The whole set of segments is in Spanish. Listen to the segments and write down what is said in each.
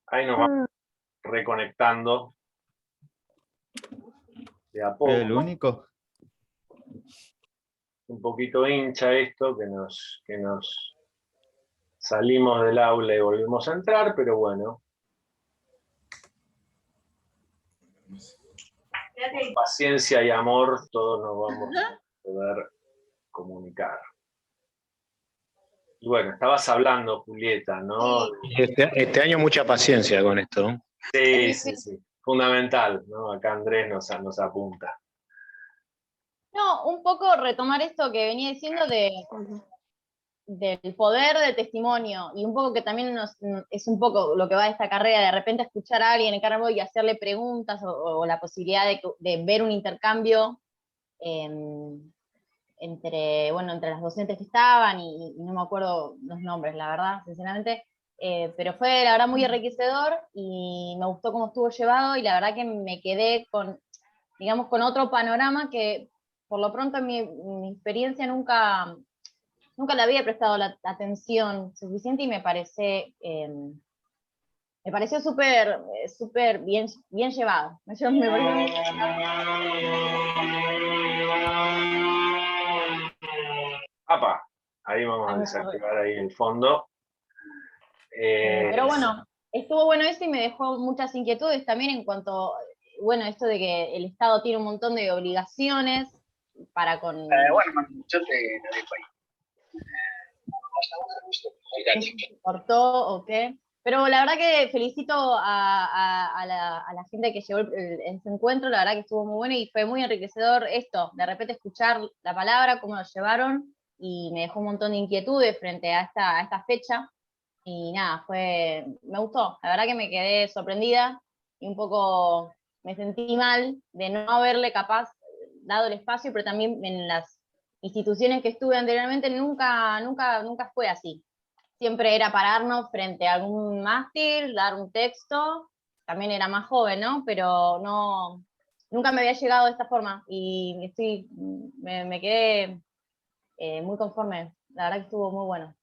Ahí nos vamos reconectando de a poco. El único. Un poquito hincha esto, que nos salimos del aula y volvimos a entrar, pero bueno. Con paciencia y amor todos nos vamos a poder comunicar. Y bueno, estabas hablando, Julieta, ¿no? Este año mucha paciencia con esto, ¿no? Sí. Fundamental, ¿no? Acá Andrés nos apunta. No, un poco retomar esto que venía diciendo del poder de testimonio, y un poco que también es un poco lo que va de esta carrera, de repente escuchar a alguien en cargo y hacerle preguntas, o la posibilidad de ver un intercambio entre las docentes que estaban, y no me acuerdo los nombres, la verdad, sinceramente, pero fue la verdad muy enriquecedor, y me gustó cómo estuvo llevado, y la verdad que me quedé con otro panorama que por lo pronto en mi experiencia nunca le había prestado la atención suficiente, y me pareció súper bien llevado. Me pareció bien. ¡Apa! Ahí vamos a desactivar ahí el fondo. Pero bueno, estuvo bueno eso, y me dejó muchas inquietudes también en cuanto, esto de que el Estado tiene un montón de obligaciones para con... Yo te dejo ahí. ¿Cortó o qué? Pero la verdad que felicito a la gente que llevó ese encuentro, la verdad que estuvo muy bueno, y fue muy enriquecedor esto, de repente escuchar la palabra, cómo lo llevaron, y me dejó un montón de inquietudes frente a esta fecha, y nada, me gustó, la verdad que me quedé sorprendida, y un poco me sentí mal de no haberle capaz dado el espacio, pero también en las instituciones que estuve anteriormente nunca fue así. Siempre era pararnos frente a algún mástil, dar un texto, también era más joven, ¿no? Pero nunca me había llegado de esta forma, y me quedé muy conforme, la verdad que estuvo muy bueno.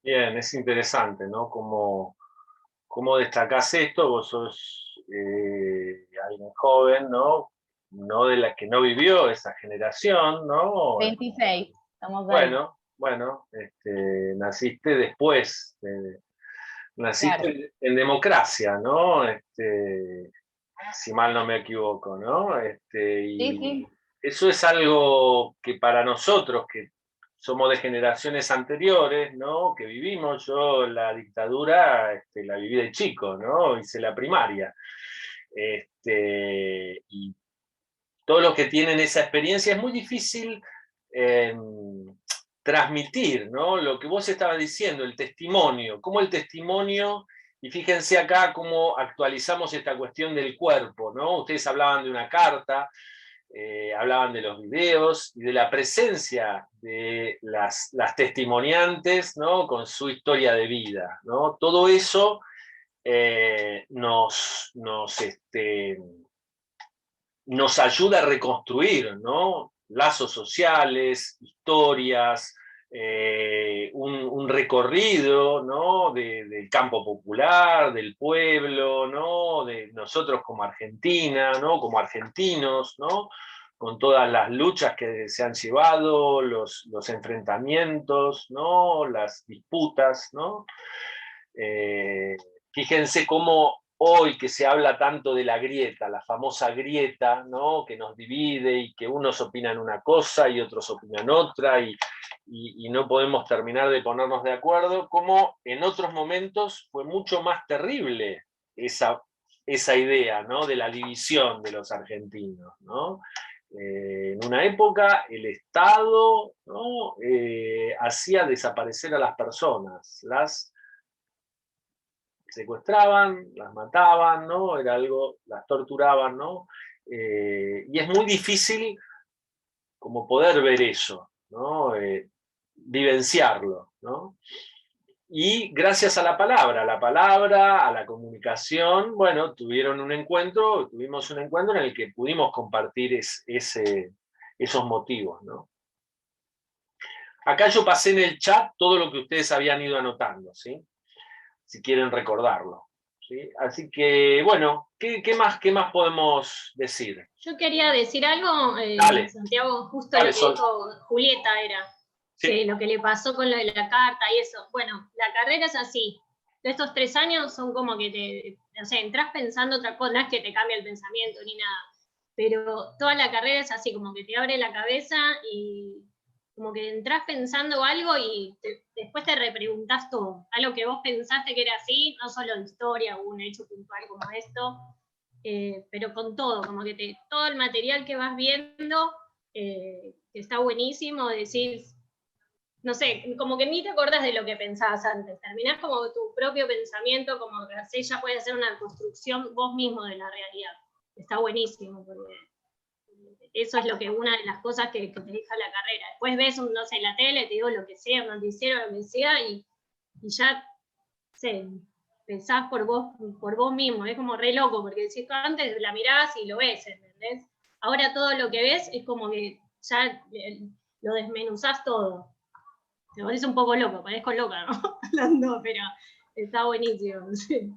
Bien, es interesante, ¿no? ¿Cómo destacás esto? Vos sos alguien joven, ¿no? No de la que no vivió esa generación, ¿no? 26, estamos ahí. Bueno, naciste después, naciste Claro. en democracia, ¿no? Si mal no me equivoco, ¿no? Sí. Eso es algo que para nosotros, que somos de generaciones anteriores, ¿no? Que vivimos, yo la dictadura la viví de chico, ¿no? Hice la primaria. Y todos los que tienen esa experiencia es muy difícil transmitir, ¿no? Lo que vos estabas diciendo, el testimonio, cómo el testimonio, y fíjense acá cómo actualizamos esta cuestión del cuerpo, ¿no? Ustedes hablaban de una carta, hablaban de los videos y de la presencia de las testimoniantes, ¿no? Con su historia de vida, ¿no? Todo eso nos ayuda a reconstruir, ¿no? Lazos sociales, historias, un recorrido, ¿no? Del campo popular, del pueblo, ¿no? De nosotros como Argentina, ¿no? Como argentinos, ¿no? Con todas las luchas que se han llevado, los enfrentamientos, ¿no? Las disputas, ¿no? Fíjense cómo hoy que se habla tanto de la grieta, la famosa grieta, ¿no? Que nos divide, y que unos opinan una cosa y otros opinan otra, y no podemos terminar de ponernos de acuerdo, como en otros momentos fue mucho más terrible esa idea, ¿no? De la división de los argentinos, ¿no? En una época el Estado, ¿no? Hacía desaparecer a las personas, las secuestraban, las mataban, ¿no? Era algo, las torturaban, ¿no? Y es muy difícil como poder ver eso, ¿no? Vivenciarlo, ¿no? Y gracias a la palabra, a la comunicación, bueno, tuvimos un encuentro en el que pudimos compartir esos motivos, ¿no? Acá yo pasé en el chat todo lo que ustedes habían ido anotando, ¿sí? si quieren recordarlo. ¿Sí? Así que, bueno, ¿qué más podemos decir? Yo quería decir algo, Dale. Santiago, justo Dale, lo que Sol. dijo Julieta era, Sí. que lo que le pasó con lo de la carta y eso. Bueno, la carrera es así. De estos 3 años son como que o sea, entras pensando otra cosa, no es que te cambia el pensamiento ni nada, pero toda la carrera es así, como que te abre la cabeza y como que entras pensando algo y después te repreguntás todo. Algo que vos pensaste que era así, no solo en historia o un hecho puntual como esto, pero con todo, como que todo el material que vas viendo, que está buenísimo, decís, no sé, como que ni te acordás de lo que pensabas antes, terminás como tu propio pensamiento, como que así ya puedes hacer una construcción vos mismo de la realidad. Está buenísimo, porque eso es lo que una de las cosas que te deja la carrera. Después ves, no sé, la tele, te digo lo que sea, un noticiero, lo que sea, y ya, no sé, pensás por vos mismo, es como re loco, porque si tú antes la mirás y lo ves, ¿entendés? Ahora todo lo que ves es como que ya lo desmenuzás todo. Te pones un poco loco, parezco loca, ¿no? Hablando, pero está buenísimo. Sí.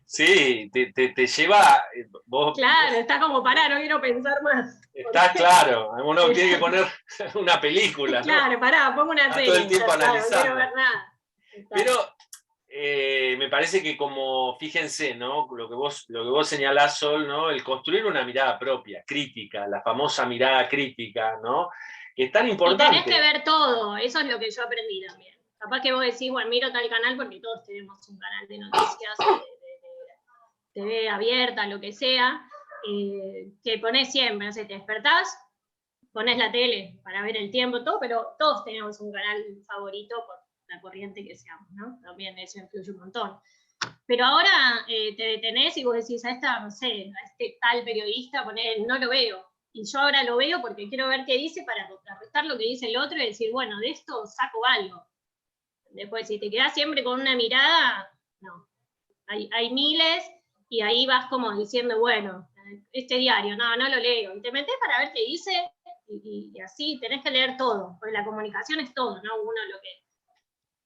Sí, te lleva. Claro, está como pará, no quiero pensar más. Está claro, uno tiene que poner una película, ¿no? Claro, pará, pongo una está peli. todo el tiempo Claro, analizando. no quiero ver nada. Pero me parece que como, fíjense, ¿no? Lo que vos señalás, Sol, ¿no? El construir una mirada propia, crítica, la famosa mirada crítica, ¿no? Que es tan importante. Y tenés que ver todo, eso es lo que yo aprendí también. Capaz que vos decís, bueno, miro tal canal porque todos tenemos un canal de noticias, de TV abierta, lo que sea, que ponés siempre, no sé, te despertás, ponés la tele para ver el tiempo, todo, pero todos tenemos un canal favorito por la corriente que seamos, ¿no? También eso influye un montón. Pero ahora te detenés y vos decís, a esta, no sé, a este tal periodista, no lo veo. Y yo ahora lo veo porque quiero ver qué dice para contrarrestar lo que dice el otro y decir, bueno, de esto saco algo. Después, si te quedás siempre con una mirada, no. Hay miles y ahí vas como diciendo, bueno, este diario, no lo leo. Y te metés para ver qué dice y así tenés que leer todo, porque la comunicación es todo, ¿no? Uno lo que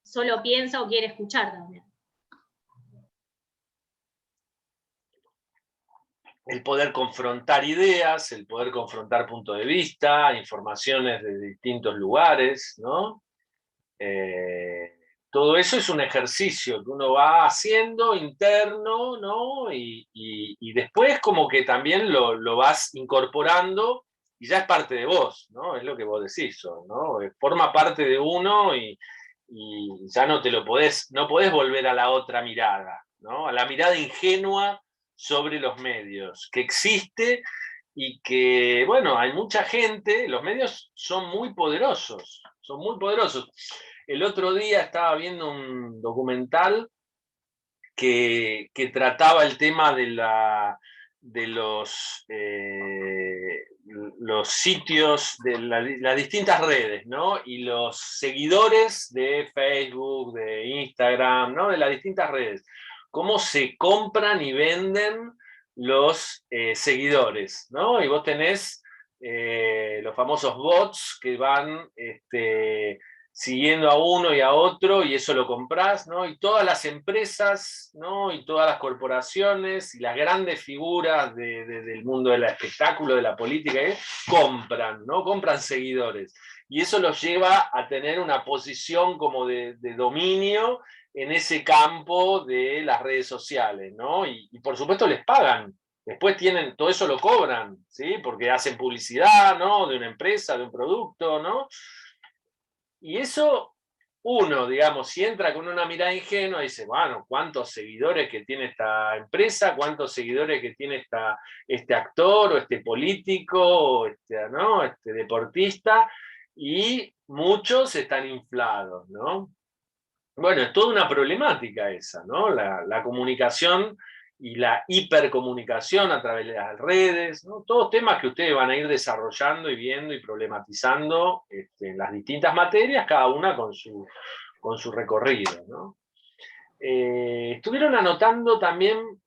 solo piensa o quiere escuchar también. El poder confrontar ideas, el poder confrontar puntos de vista, informaciones de distintos lugares, ¿no? Todo eso es un ejercicio que uno va haciendo interno, ¿no? Y después como que también lo vas incorporando y ya es parte de vos, ¿no? Es lo que vos decís, ¿no? Forma parte de uno y ya no podés volver a la otra mirada, ¿no? A la mirada ingenua sobre los medios, que existe y que, bueno, hay mucha gente, los medios son muy poderosos, son muy poderosos. El otro día estaba viendo un documental que trataba el tema de los sitios, de las distintas redes, ¿no? Y los seguidores de Facebook, de Instagram, ¿no? De las distintas redes. Cómo se compran y venden los seguidores, ¿no? Y vos tenés los famosos bots que van siguiendo a uno y a otro, y eso lo comprás, ¿no? Y todas las empresas, ¿no? Y todas las corporaciones y las grandes figuras del mundo del espectáculo, de la política, compran, ¿no? Compran seguidores. Y eso los lleva a tener una posición como de dominio en ese campo de las redes sociales, ¿no? Y por supuesto les pagan. Después todo eso lo cobran, ¿sí? Porque hacen publicidad, ¿no? De una empresa, de un producto, ¿no? Y eso, uno, digamos, si entra con una mirada ingenua, dice, bueno, ¿cuántos seguidores que tiene esta empresa? ¿Cuántos seguidores que tiene este actor o este político o ¿no? Este deportista? Y muchos están inflados, ¿no? Bueno, es toda una problemática esa, ¿no? La comunicación y la hipercomunicación a través de las redes, ¿no? Todos temas que ustedes van a ir desarrollando y viendo y problematizando en las distintas materias, cada una con su recorrido, ¿no? Estuvieron anotando también,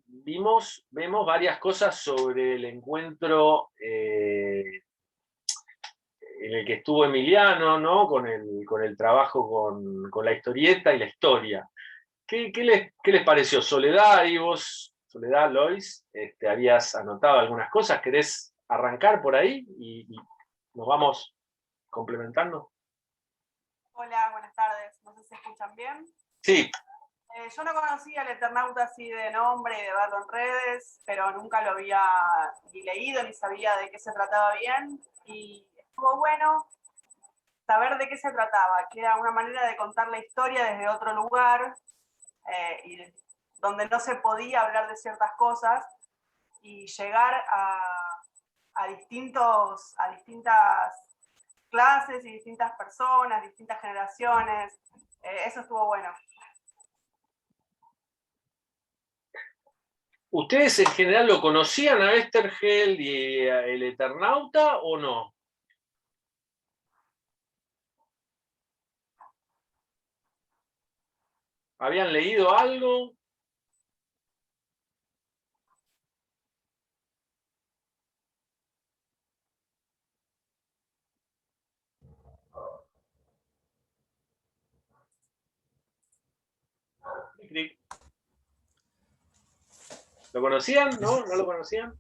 vemos varias cosas sobre el encuentro en el que estuvo Emiliano, ¿no? Con el trabajo con la historieta y la historia. qué les pareció? Soledad y vos, Soledad, Lois, habías anotado algunas cosas. ¿Querés arrancar por ahí y nos vamos complementando? Hola, buenas tardes. No sé si escuchan bien. Sí. Yo no conocía al Eternauta así de nombre y de verlo en redes, pero nunca lo había ni leído ni sabía de qué se trataba bien. Y estuvo bueno saber de qué se trataba, que era una manera de contar la historia desde otro lugar, y donde no se podía hablar de ciertas cosas y llegar a distintas clases y distintas personas, distintas generaciones. Eso estuvo bueno. ¿Ustedes en general lo conocían a Westergeld y el Eternauta o no? ¿Habían leído algo? ¿Lo conocían? ¿No? ¿No lo conocían?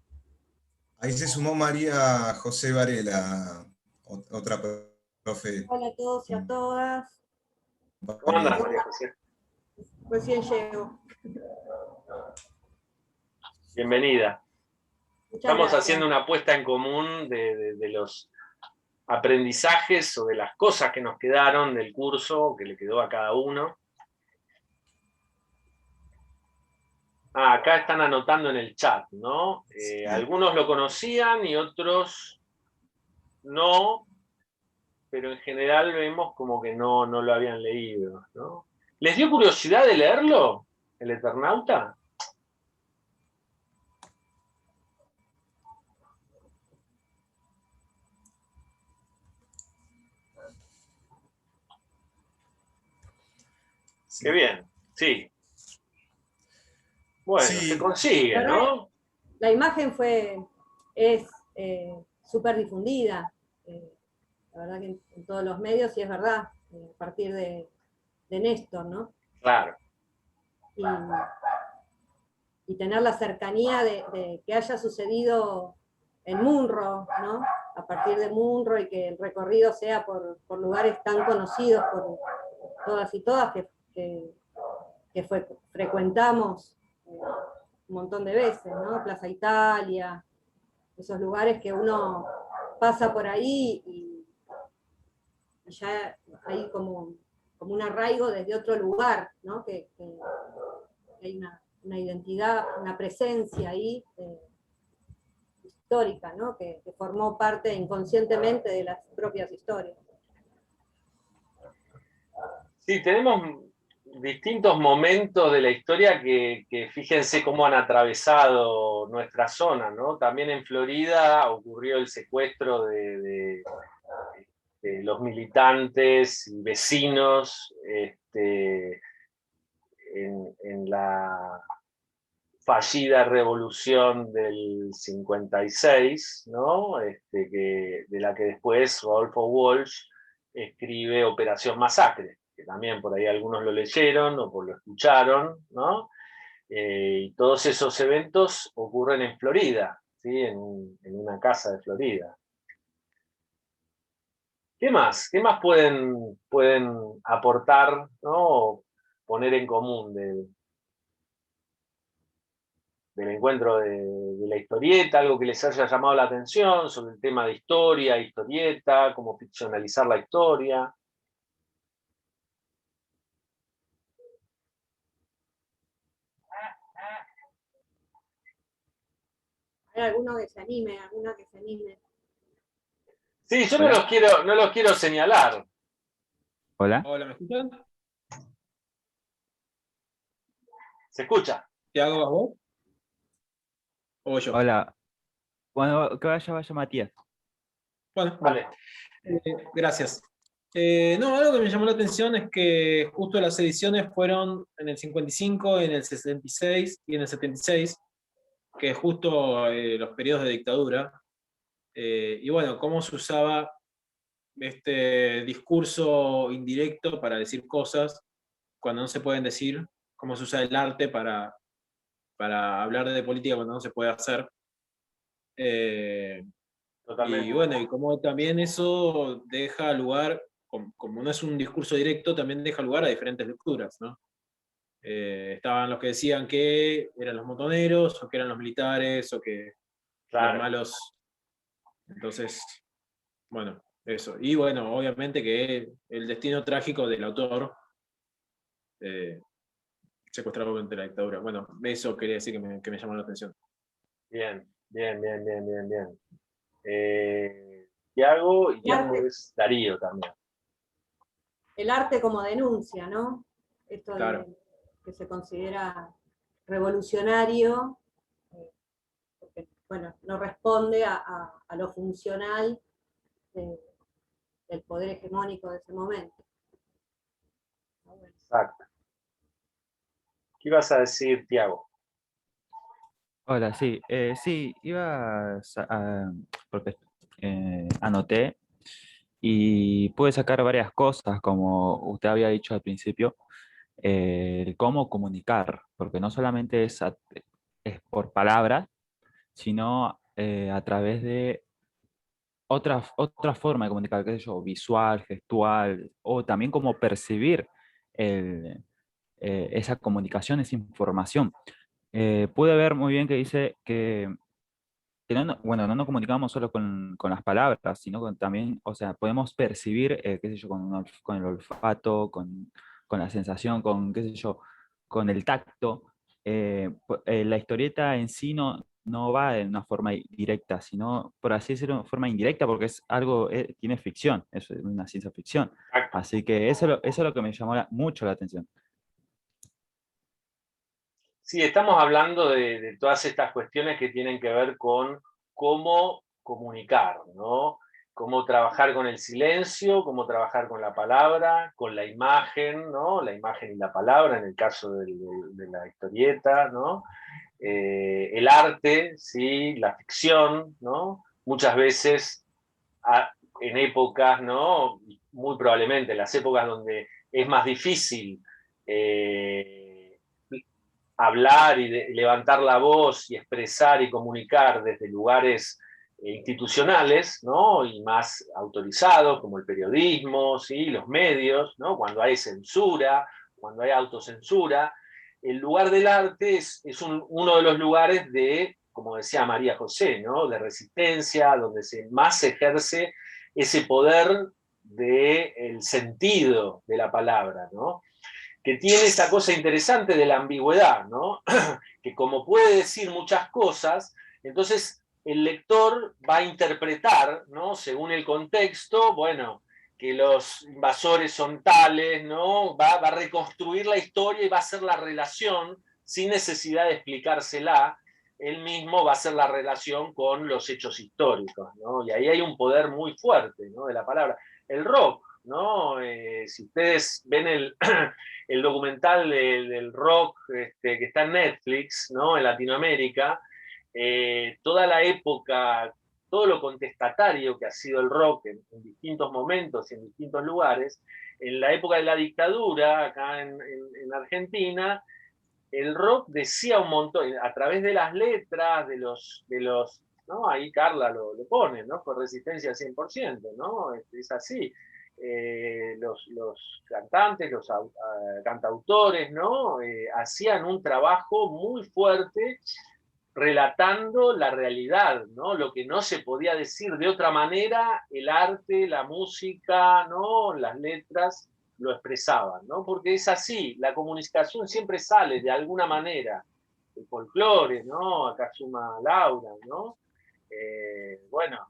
Ahí se sumó María José Varela, otra profe. Hola a todos y a todas. ¿Cómo andás, María José? Recién llego. Bienvenida. Muchas Estamos gracias. haciendo una apuesta en común de los aprendizajes o de las cosas que nos quedaron del curso, que le quedó a cada uno. Acá están anotando en el chat, ¿no? Sí. Algunos lo conocían y otros no, pero en general vemos como que no lo habían leído, ¿no? ¿Les dio curiosidad de leerlo, el Eternauta? Sí. Qué bien, sí. Bueno, Sí. se consigue, ¿no? La imagen es súper difundida. La verdad que en todos los medios, y es verdad, a partir de Néstor, ¿no? Claro. Y tener la cercanía de que haya sucedido en Munro, ¿no? A partir de Munro, y que el recorrido sea por lugares tan conocidos por todas y todas que frecuentamos un montón de veces, ¿no? Plaza Italia, esos lugares que uno pasa por ahí y ya hay como un arraigo desde otro lugar, ¿no? Que hay una identidad, una presencia ahí histórica, ¿no? Que formó parte inconscientemente de las propias historias. Sí, tenemos distintos momentos de la historia que fíjense cómo han atravesado nuestra zona, ¿no? También en Florida ocurrió el secuestro de los militantes y vecinos en la fallida revolución del 56, ¿no? De la que después Rodolfo Walsh escribe Operación Masacre, que también por ahí algunos lo leyeron o lo escucharon, ¿no? Y todos esos eventos ocurren en Florida, ¿sí? En una casa de Florida. ¿Qué más? ¿Qué más pueden aportar, ¿no? O poner en común del encuentro de la historieta, algo que les haya llamado la atención sobre el tema de historia, historieta, cómo ficcionalizar la historia? Hay alguno que se anime, alguna que se anime. Sí, yo no los quiero señalar. Hola. Hola, ¿me escuchan? ¿Se escucha? ¿Qué hago a vos? ¿O yo? Hola. Bueno, que vaya Matías. Bueno, Vale. gracias. No, algo que me llamó la atención es que justo las ediciones fueron en el 55, en el 66 y en el 76, que es justo los periodos de dictadura. Y bueno, cómo se usaba este discurso indirecto para decir cosas cuando no se pueden decir, cómo se usa el arte para hablar de política cuando no se puede hacer. Totalmente. Y bueno, y como también eso deja lugar, como no es un discurso directo, también deja lugar a diferentes lecturas, ¿no? Estaban los que decían que eran los montoneros, o que eran los militares, o que Claro. los malos. Entonces, bueno, eso. Y bueno, obviamente que el destino trágico del autor, secuestrado durante la dictadura. Bueno, eso quería decir que me llamó la atención. Bien. Tiago, y Tiago es Darío también. El arte como denuncia, ¿no? Esto Claro. que se considera revolucionario, porque, bueno, no responde a lo funcional del poder hegemónico de ese momento. Exacto. ¿Qué ibas a decir, Tiago? Hola, sí. Sí, porque anoté y pude sacar varias cosas, como usted había dicho al principio, el cómo comunicar, porque no solamente es por palabras, sino a través de otra forma de comunicar, qué sé yo, visual, gestual, o también cómo percibir esa comunicación, esa información. Pude ver muy bien que dice que bueno, no nos comunicamos solo con las palabras, sino también, o sea, podemos percibir, qué sé yo, con el olfato, con la sensación, con, qué sé yo, con el tacto. La historieta en sí no va de una forma directa, sino, por así decirlo, de forma indirecta, porque es algo, tiene ficción, es una ciencia ficción. Así que eso es lo que me llamó mucho la atención. Sí, estamos hablando de todas estas cuestiones que tienen que ver con cómo comunicar, ¿no? Cómo trabajar con el silencio, cómo trabajar con la palabra, con la imagen, ¿no? La imagen y la palabra, en el caso de la historieta, ¿no? El arte, ¿sí? La ficción, ¿no? Muchas veces en épocas, ¿no? Muy probablemente en las épocas donde es más difícil hablar y levantar la voz y expresar y comunicar desde lugares institucionales, ¿no? Y más autorizados, como el periodismo, ¿sí? Los medios, ¿no? Cuando hay censura, cuando hay autocensura. El lugar del arte es uno de los lugares de, como decía María José, ¿no? De resistencia, donde más se ejerce ese poder del sentido de la palabra, ¿no? Que tiene esa cosa interesante de la ambigüedad, ¿no? Que como puede decir muchas cosas, entonces el lector va a interpretar, ¿no? Según el contexto, bueno, que los invasores son tales, ¿no? Va a reconstruir la historia y va a hacer la relación sin necesidad de explicársela. Él mismo va a hacer la relación con los hechos históricos, ¿no? Y ahí hay un poder muy fuerte, ¿no? De la palabra. El rock, ¿no? Si ustedes ven el documental del rock que está en Netflix, ¿no? En Latinoamérica, toda la época, todo lo contestatario que ha sido el rock en distintos momentos y en distintos lugares, en la época de la dictadura, acá en Argentina, el rock decía un montón, a través de las letras, de los ¿no? Ahí Carla lo pone, ¿no? Por resistencia al 100%, ¿no? Es así. Los cantantes, los cantautores, ¿no? Hacían un trabajo muy fuerte relatando la realidad, ¿no? Lo que no se podía decir de otra manera, el arte, la música, ¿no? Las letras lo expresaban, ¿no? Porque es así, la comunicación siempre sale de alguna manera, el folclore, ¿no? Acá suma Laura, ¿no? Bueno,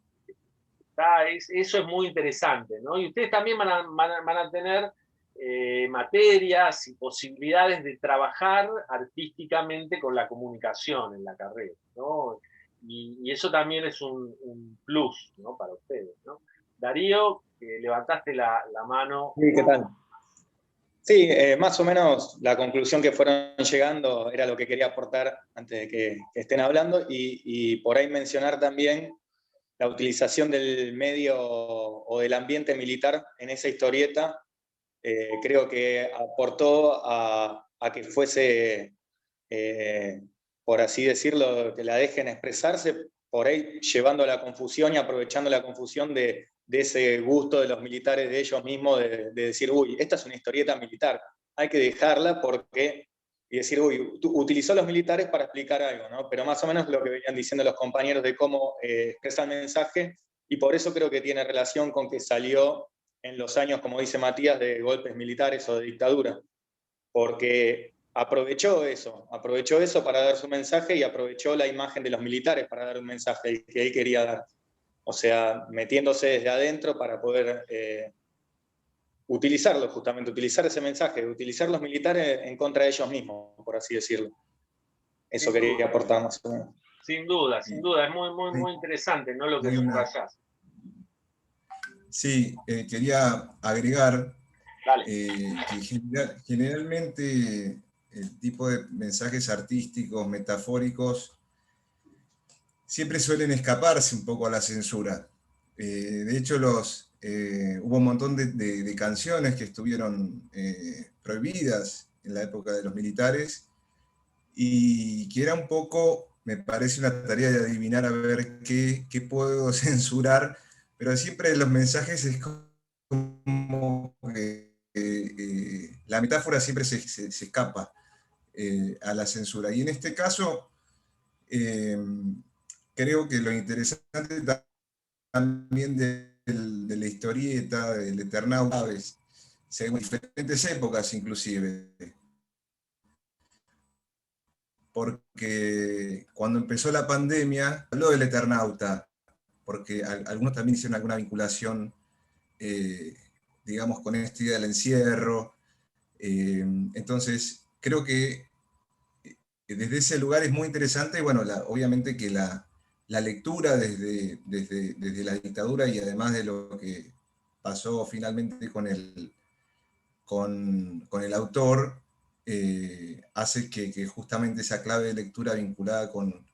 eso es muy interesante, ¿no? Y ustedes también van a tener materias y posibilidades de trabajar artísticamente con la comunicación en la carrera, ¿no? Y eso también es un plus, ¿no? Para ustedes, ¿no? Darío, levantaste la mano. Sí, ¿qué tal? Sí, más o menos la conclusión que fueron llegando era lo que quería aportar antes de que estén hablando y por ahí mencionar también la utilización del medio o del ambiente militar en esa historieta. Creo que aportó a a que fuese, por así decirlo, que la dejen expresarse, por ahí llevando a la confusión y aprovechando la confusión de ese gusto de los militares, de ellos mismos, de decir, uy, esta es una historieta militar, hay que dejarla porque, y decir, uy, utilizó a los militares para explicar algo, ¿no? Pero más o menos lo que venían diciendo los compañeros de cómo expresa el mensaje, y por eso creo que tiene relación con que salió en los años, como dice Matías, de golpes militares o de dictadura, porque aprovechó eso para dar su mensaje y aprovechó la imagen de los militares para dar un mensaje que él quería dar. O sea, metiéndose desde adentro para poder utilizarlo justamente, utilizar ese mensaje, utilizar los militares en contra de ellos mismos, por así decirlo. Eso Sin quería duda. aportar más o menos. Sin duda, es muy interesante, ¿no? Lo que subrayás. Sí, quería agregar Dale. que generalmente el tipo de mensajes artísticos, metafóricos, siempre suelen escaparse un poco a la censura. De hecho, hubo un montón de canciones que estuvieron prohibidas en la época de los militares y que era un poco, me parece una tarea de adivinar a ver qué puedo censurar, pero siempre los mensajes es como que la metáfora siempre se escapa a la censura. Y en este caso, creo que lo interesante también de la historieta, del Eternauta, según diferentes épocas inclusive, porque cuando empezó la pandemia, habló del Eternauta, porque algunos también hicieron alguna vinculación, digamos, con esta idea del encierro. Entonces, creo que desde ese lugar es muy interesante, y bueno, obviamente que la lectura desde la dictadura y además de lo que pasó finalmente con el autor, hace que justamente esa clave de lectura vinculada con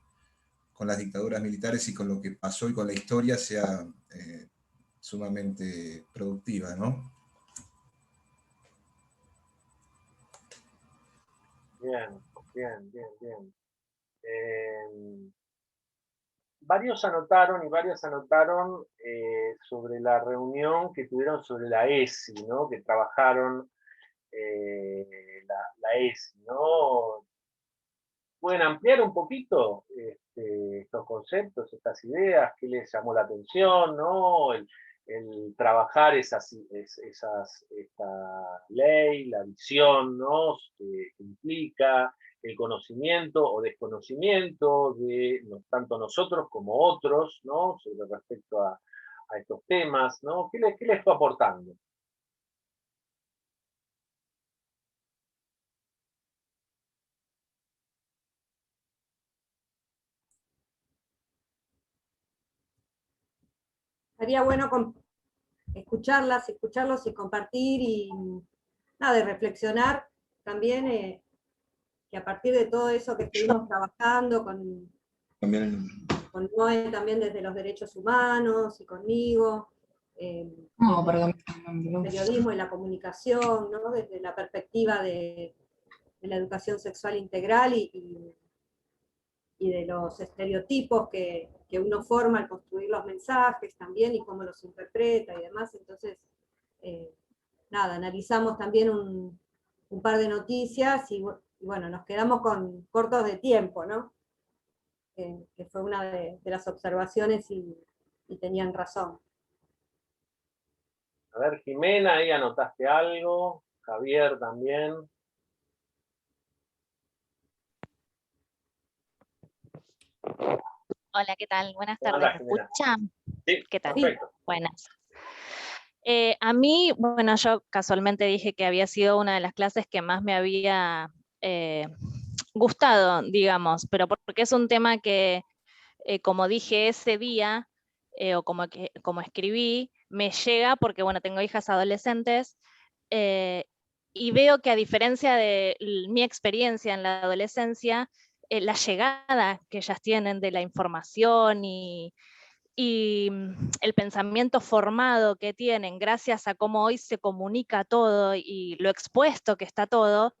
las dictaduras militares y con lo que pasó y con la historia sea sumamente productiva, ¿no? Bien. Varios anotaron sobre la reunión que tuvieron sobre la ESI, ¿no? Que trabajaron la ESI, ¿no? ¿Pueden ampliar un poquito estos conceptos, estas ideas? ¿Qué les llamó la atención, ¿no? El trabajar esta ley, la visión, ¿no? Que implica el conocimiento o desconocimiento de tanto nosotros como otros, ¿no? Sobre respecto a estos temas, ¿no? ¿Qué les fue aportando? Sería bueno escucharlos y compartir y nada, de reflexionar también que a partir de todo eso que estuvimos trabajando con Noé también desde los derechos humanos y conmigo, el periodismo y la comunicación, ¿no? Desde la perspectiva de la educación sexual integral y de los estereotipos que uno forma al construir los mensajes también y cómo los interpreta y demás. Entonces, nada, analizamos también un par de noticias y bueno, nos quedamos cortos de tiempo, ¿no? Que fue una de las observaciones y tenían razón. A ver, Jimena, ahí anotaste algo, Javier también. Hola, ¿qué tal? Buenas tardes. Hola, ¿Me Jimena. escuchan? Sí, ¿Qué tal? perfecto. Buenas. A mí, bueno, yo casualmente dije que había sido una de las clases que más me había gustado, digamos, pero porque es un tema que, como dije ese día, o como escribí, me llega porque, bueno, tengo hijas adolescentes, y veo que a diferencia de mi experiencia en la adolescencia, la llegada que ellas tienen de la información y el pensamiento formado que tienen gracias a cómo hoy se comunica todo y lo expuesto que está todo,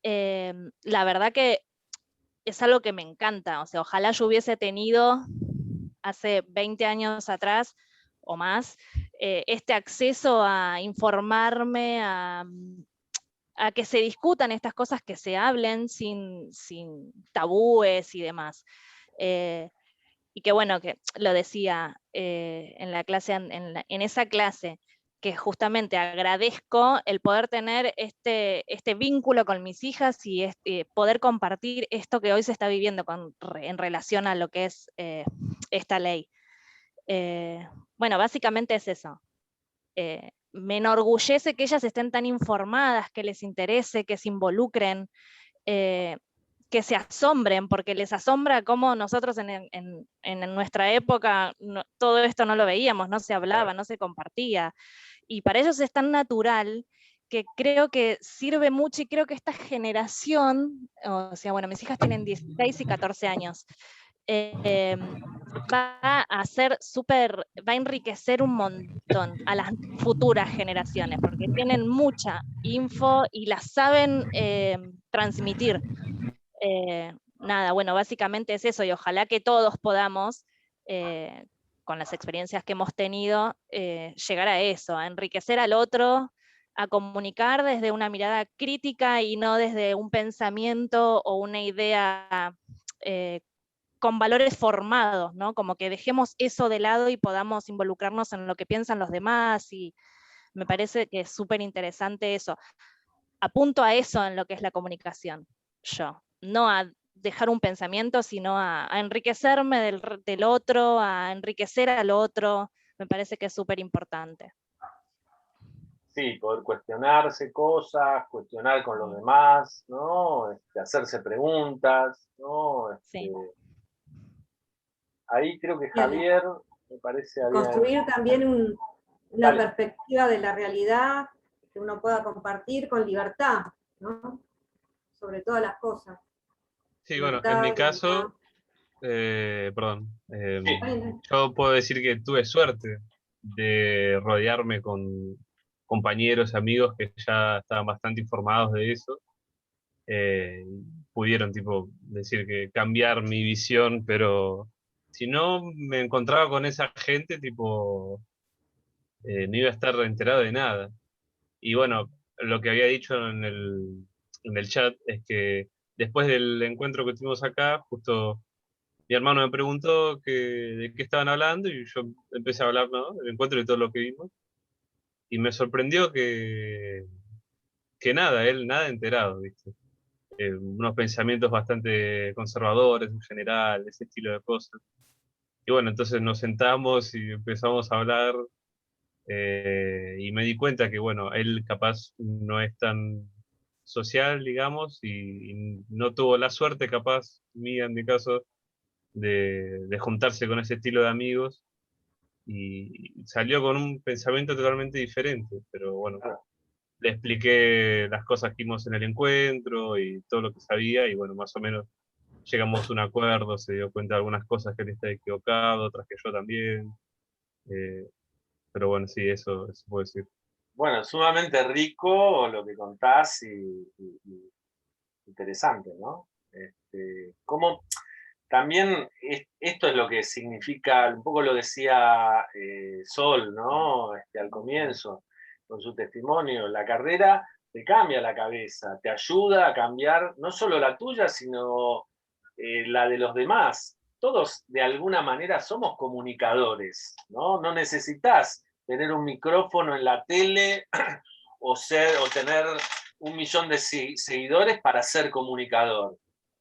la verdad que es algo que me encanta. O sea, ojalá yo hubiese tenido hace 20 años atrás o más, este acceso a informarme, a que se discutan estas cosas, que se hablen sin tabúes y demás. Y que bueno, que lo decía en la clase, en esa clase, que justamente agradezco el poder tener este vínculo con mis hijas y poder compartir esto que hoy se está viviendo en relación a lo que es esta ley. Bueno, básicamente es eso. Me enorgullece que ellas estén tan informadas, que les interese, que se involucren, que se asombren, porque les asombra cómo nosotros en nuestra época todo esto no lo veíamos, no se hablaba, no se compartía. Y para ellos es tan natural que creo que sirve mucho, y creo que esta generación, o sea, bueno, mis hijas tienen 16 y 14 años, va a enriquecer un montón a las futuras generaciones, porque tienen mucha info y la saben transmitir. Nada, bueno, básicamente es eso, y ojalá que todos podamos, con las experiencias que hemos tenido, llegar a eso, a enriquecer al otro, a comunicar desde una mirada crítica y no desde un pensamiento o una idea con valores formados, ¿no? Como que dejemos eso de lado y podamos involucrarnos en lo que piensan los demás, y me parece que es súper interesante eso. Apunto a eso en lo que es la comunicación, yo. No a dejar un pensamiento, sino a enriquecerme del otro, a enriquecer al otro. Me parece que es súper importante. Sí, poder cuestionarse cosas, cuestionar con los demás, ¿no? Hacerse preguntas, ¿no? Sí. Ahí creo que Javier, me parece, construir también una perspectiva de la realidad que uno pueda compartir con libertad, ¿no? Sobre todas las cosas. Sí, bueno, en mi caso, yo puedo decir que tuve suerte de rodearme con compañeros, amigos que ya estaban bastante informados de eso. Pudieron, tipo, decir que cambiar mi visión, pero si no me encontraba con esa gente, tipo, no iba a estar enterado de nada. Y bueno, lo que había dicho en el chat es que después del encuentro que tuvimos acá, justo mi hermano me preguntó de qué estaban hablando, y yo empecé a hablar, ¿no?, del encuentro y de todo lo que vimos. Y me sorprendió que nada, él nada enterado, ¿viste? Unos pensamientos bastante conservadores en general, ese estilo de cosas. Y bueno, entonces nos sentamos y empezamos a hablar, y me di cuenta que, bueno, él capaz no es tan social, digamos, y no tuvo la suerte, capaz, mía en mi caso, de juntarse con ese estilo de amigos, y salió con un pensamiento totalmente diferente, pero bueno, le expliqué las cosas que vimos en el encuentro y todo lo que sabía, y bueno, más o menos llegamos a un acuerdo, se dio cuenta de algunas cosas que él está equivocado, otras que yo también, pero bueno, sí, eso puedo decir. Bueno, sumamente rico lo que contás y interesante, ¿no? Como también esto es lo que significa, un poco lo decía Sol, ¿no? Al comienzo, con su testimonio, la carrera te cambia la cabeza, te ayuda a cambiar no solo la tuya, sino la de los demás. Todos de alguna manera somos comunicadores, ¿no? No necesitas tener un micrófono en la tele o tener 1 millón de seguidores para ser comunicador.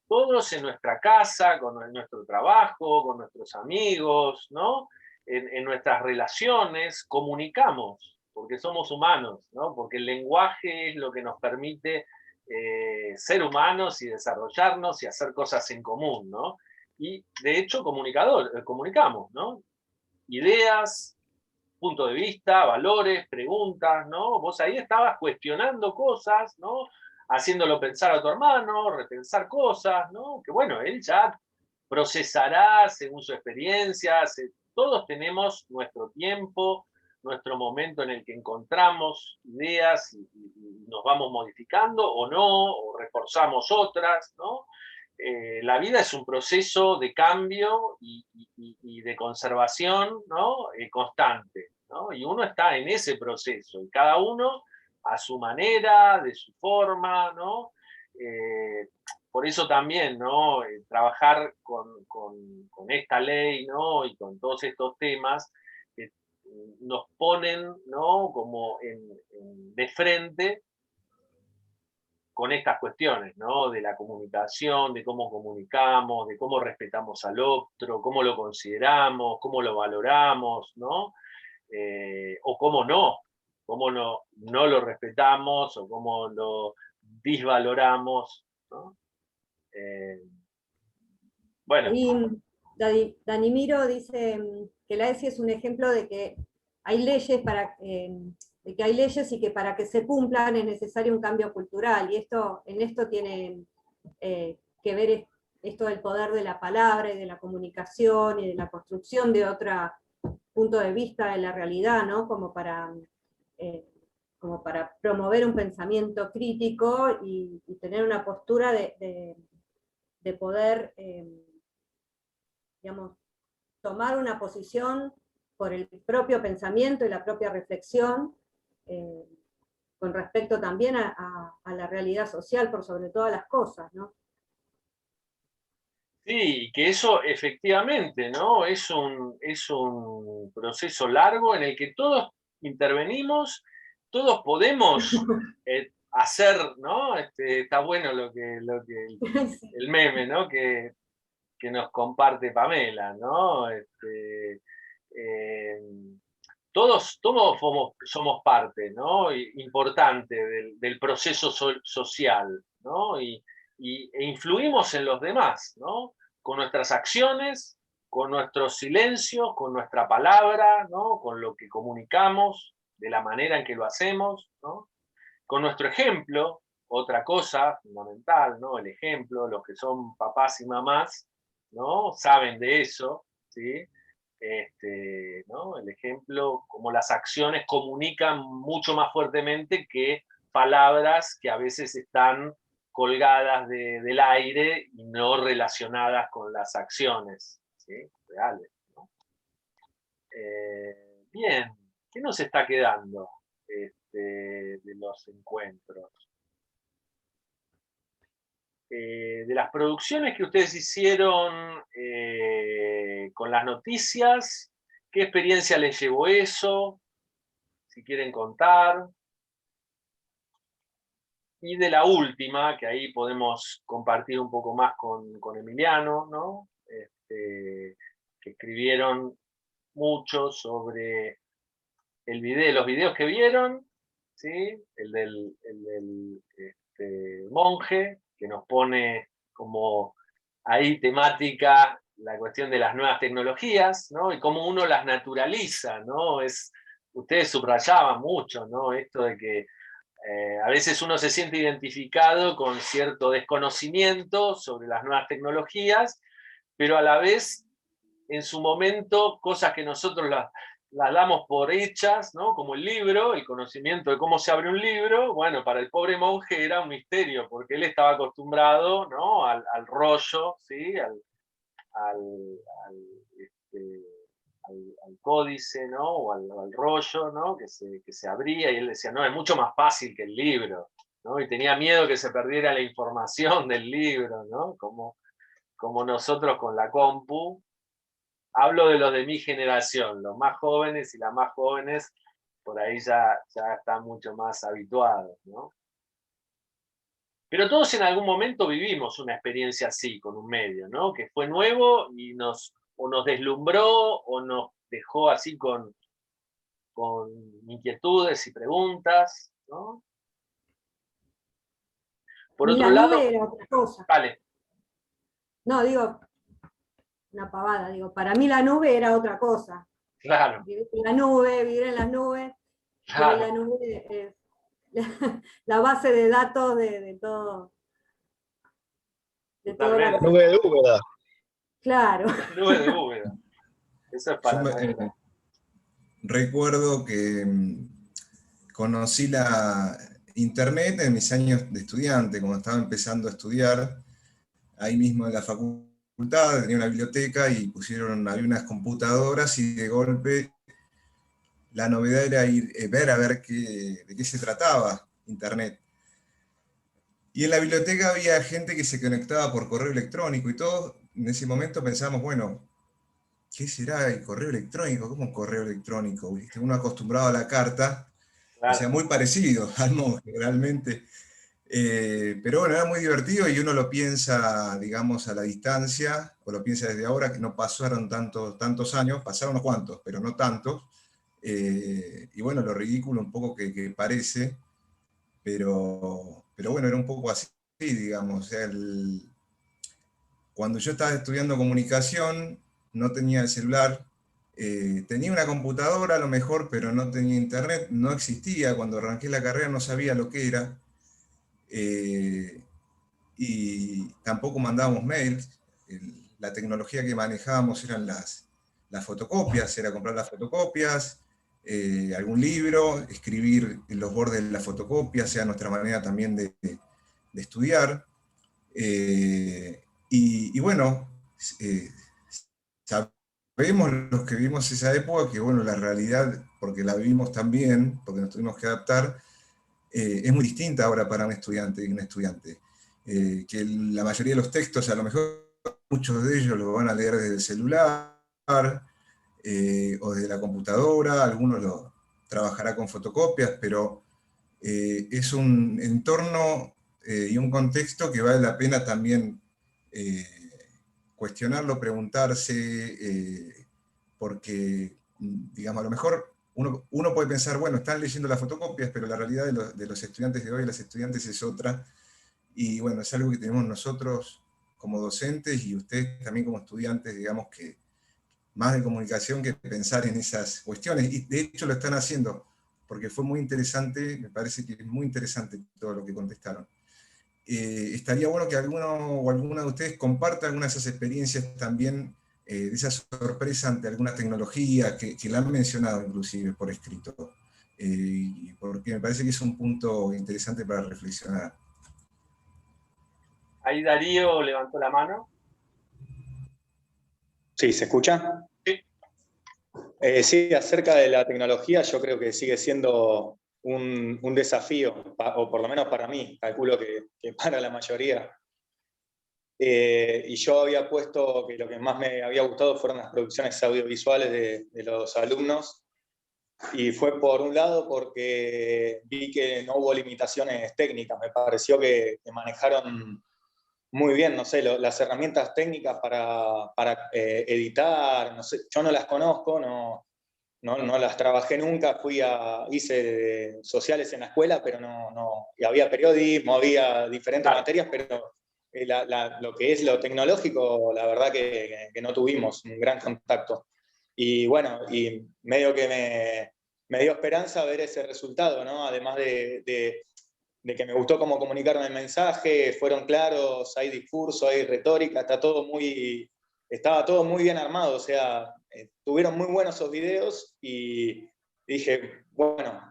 Todos en nuestra casa, con nuestro trabajo, con nuestros amigos, ¿no? En nuestras relaciones, comunicamos, porque somos humanos, ¿no? Porque el lenguaje es lo que nos permite ser humanos y desarrollarnos y hacer cosas en común, ¿no? Y de hecho comunicamos, ¿no? Ideas, punto de vista, valores, preguntas, ¿no? Vos ahí estabas cuestionando cosas, ¿no? Haciéndolo pensar a tu hermano, repensar cosas, ¿no? Que bueno, él ya procesará según su experiencia. Todos tenemos nuestro tiempo, nuestro momento en el que encontramos ideas y nos vamos modificando o no, o reforzamos otras, ¿no? La vida es un proceso de cambio y de conservación, ¿no? Constante, ¿no? Y uno está en ese proceso, y cada uno a su manera, de su forma, ¿no? Por eso también, ¿no? Trabajar con esta ley, ¿no? Y con todos estos temas que nos ponen, ¿no? Como de frente con estas cuestiones, ¿no? De la comunicación, de cómo comunicamos, de cómo respetamos al otro, cómo lo consideramos, cómo lo valoramos, ¿no? O cómo no lo respetamos, o cómo lo disvaloramos, ¿no? Bueno. Y Danimiro dice que la ESI es un ejemplo de que hay leyes y que para que se cumplan es necesario un cambio cultural, y en esto tiene que ver esto del poder de la palabra y de la comunicación y de la construcción de otro punto de vista de la realidad, ¿no? Como para promover un pensamiento crítico y tener una postura de poder, digamos, tomar una posición por el propio pensamiento y la propia reflexión, con respecto también a la realidad social, por sobre todas las cosas, ¿no? Sí, que eso efectivamente, ¿no? Es un proceso largo en el que todos intervenimos, todos podemos hacer, ¿no? Está bueno el meme, ¿no? Que nos comparte Pamela, ¿no? Todos somos parte, ¿no? Importante del proceso social, ¿no? E influimos en los demás, ¿no? Con nuestras acciones, con nuestros silencios, con nuestra palabra, ¿no? Con lo que comunicamos, de la manera en que lo hacemos, ¿no? Con nuestro ejemplo, otra cosa fundamental, ¿no? El ejemplo, los que son papás y mamás, ¿no? Saben de eso, ¿sí? ¿No? El ejemplo, como las acciones comunican mucho más fuertemente que palabras que a veces están colgadas del aire y no relacionadas con las acciones, ¿sí? Reales, ¿no? Bien, ¿qué nos está quedando de los encuentros? De las producciones que ustedes hicieron con las noticias, ¿qué experiencia les llevó eso? Si quieren contar. Y de la última, que ahí podemos compartir un poco más con Emiliano, ¿no? Que escribieron mucho sobre los videos que vieron, ¿sí? El del monje, que nos pone como ahí temática la cuestión de las nuevas tecnologías, ¿no? Y cómo uno las naturaliza, ¿no? Ustedes subrayaban mucho, ¿no? Esto de que a veces uno se siente identificado con cierto desconocimiento sobre las nuevas tecnologías, pero a la vez, en su momento, cosas que nosotros las damos por hechas, ¿no? Como el libro, el conocimiento de cómo se abre un libro, bueno, para el pobre monje era un misterio, porque él estaba acostumbrado, ¿no? al rollo, ¿sí? al códice, ¿no? O al rollo, ¿no? Que se abría, y él decía, no, es mucho más fácil que el libro, ¿no? Y tenía miedo que se perdiera la información del libro, ¿no? Como nosotros con la compu. Hablo de los de mi generación, los más jóvenes y las más jóvenes, por ahí ya están mucho más habituados, ¿no? Pero todos en algún momento vivimos una experiencia así, con un medio, ¿no? Que fue nuevo y nos deslumbró o nos dejó así con inquietudes y preguntas, ¿no? Por otro lado, nube era otra cosa. Vale. No, digo, una pavada, digo, para mí la nube era otra cosa. Claro. Vivir en las nubes, Claro. la nube es la base de datos de todo. La nube de Úbeda. Claro. La nube de Úbeda. Eso es para recuerdo que conocí internet en mis años de estudiante, cuando estaba empezando a estudiar, ahí mismo en la facultad, tenía una biblioteca y había unas computadoras y de golpe la novedad era ver a ver de qué se trataba internet. Y en la biblioteca había gente que se conectaba por correo electrónico y todos en ese momento pensábamos, bueno, ¿qué será el correo electrónico? ¿Cómo un correo electrónico? ¿Viste? Uno acostumbrado a la carta, Claro. o sea, muy parecido al monje, realmente. Pero bueno, era muy divertido y uno lo piensa, digamos, a la distancia, o lo piensa desde ahora, que no pasaron tantos años, pasaron unos cuantos, pero no tantos. Y bueno, lo ridículo un poco que parece, pero bueno, era un poco así, digamos. O sea, cuando yo estaba estudiando comunicación, no tenía el celular, tenía una computadora a lo mejor, pero no tenía internet, no existía. Cuando arranqué la carrera no sabía lo que era. Y tampoco mandábamos mails. La tecnología que manejábamos eran las fotocopias, era comprar las fotocopias, algún libro, escribir en los bordes de la fotocopia, sea nuestra manera también de estudiar. Y bueno, sabemos los que vivimos esa época que bueno, la realidad, porque la vivimos también, porque nos tuvimos que adaptar, es muy distinta ahora para un estudiante y un estudiante. Que la mayoría de los textos, a lo mejor muchos de ellos los van a leer desde el celular o desde la computadora, algunos lo trabajará con fotocopias, pero es un entorno y un contexto que vale la pena también cuestionarlo, preguntarse, porque, digamos, a lo mejor uno puede pensar, bueno, están leyendo las fotocopias, pero la realidad de los estudiantes de hoy, las estudiantes es otra, y bueno, es algo que tenemos nosotros como docentes y ustedes también como estudiantes, digamos que más de comunicación que pensar en esas cuestiones, y de hecho lo están haciendo, porque fue muy interesante, me parece que es muy interesante todo lo que contestaron. Estaría bueno que alguno o alguna de ustedes comparta algunas de esas experiencias también, de esa sorpresa ante alguna tecnología que la han mencionado inclusive por escrito, porque me parece que es un punto interesante para reflexionar. Ahí Darío levantó la mano. Sí, ¿se escucha? Sí. Sí, acerca de la tecnología, yo creo que sigue siendo un desafío, o por lo menos para mí, calculo que para la mayoría. Y yo había puesto que lo que más me había gustado fueron las producciones audiovisuales de los alumnos, y fue por un lado porque vi que no hubo limitaciones técnicas, me pareció que manejaron muy bien, no sé, las herramientas técnicas para editar, no sé, yo no las conozco, no las trabajé nunca, hice sociales en la escuela, pero y había periodismo, había diferentes materias, pero lo que es lo tecnológico, la verdad que no tuvimos un gran contacto. Y bueno, y medio que me dio esperanza ver ese resultado, ¿no? Además de que me gustó cómo comunicaron el mensaje, fueron claros, hay discurso, hay retórica, estaba todo muy bien armado, o sea, tuvieron muy buenos esos videos y dije, bueno,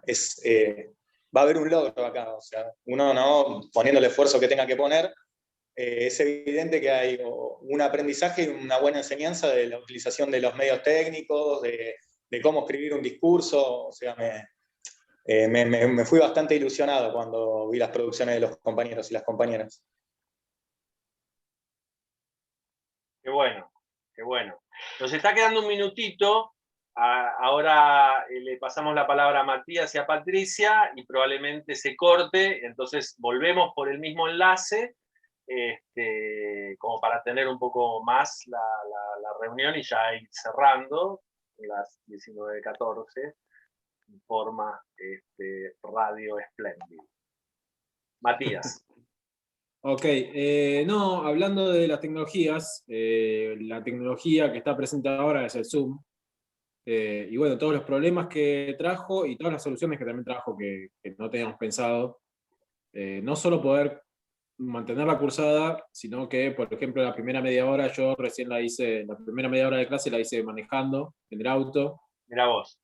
va a haber un logro acá, o sea, uno no poniendo el esfuerzo que tenga que poner, es evidente que hay un aprendizaje y una buena enseñanza de la utilización de los medios técnicos, de cómo escribir un discurso, o sea, me fui bastante ilusionado cuando vi las producciones de los compañeros y las compañeras. Qué bueno, qué bueno. Nos está quedando un minutito. Ahora le pasamos la palabra a Matías y a Patricia y probablemente se corte, entonces volvemos por el mismo enlace, como para tener un poco más la reunión y ya ir cerrando las 19:14 en forma Radio Espléndido. Matías. Ok, no, hablando de las tecnologías, la tecnología que está presente ahora es el Zoom, y bueno, todos los problemas que trajo y todas las soluciones que también trajo que no teníamos pensado, no solo poder mantener la cursada, sino que, por ejemplo, la primera media hora, yo recién la primera media hora de clase la hice manejando en el auto. Mirá vos.